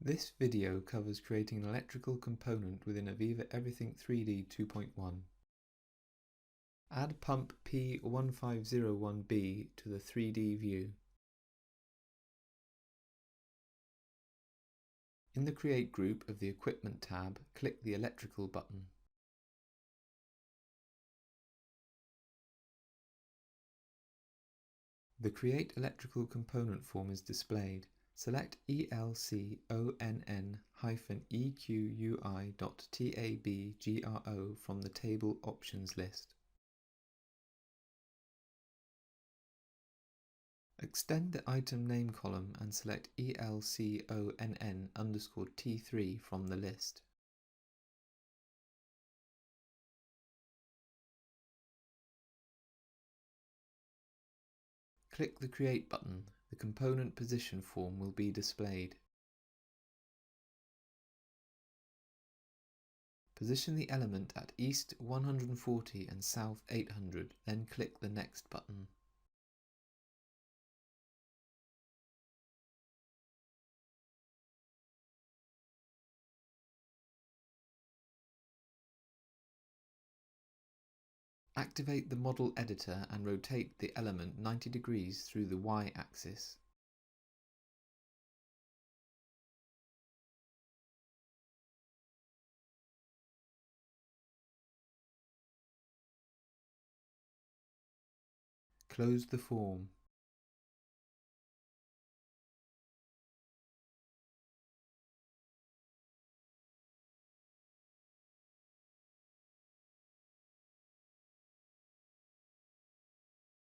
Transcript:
This video covers creating an electrical component within AVEVA Everything 3D 2.1. Add pump P1501B to the 3D view. In the Create group of the Equipment tab, click the Electrical button. The Create Electrical Component form is displayed. Select ELCONN-EQUI.TABGRO from the Table Options list. Extend the item name column and select ELCONN_T3 from the list. Click the Create button. The component position form will be displayed. Position the element at east 140 and south 800, then click the Next button. Activate the model editor and rotate the element 90 degrees through the Y-axis. Close the form.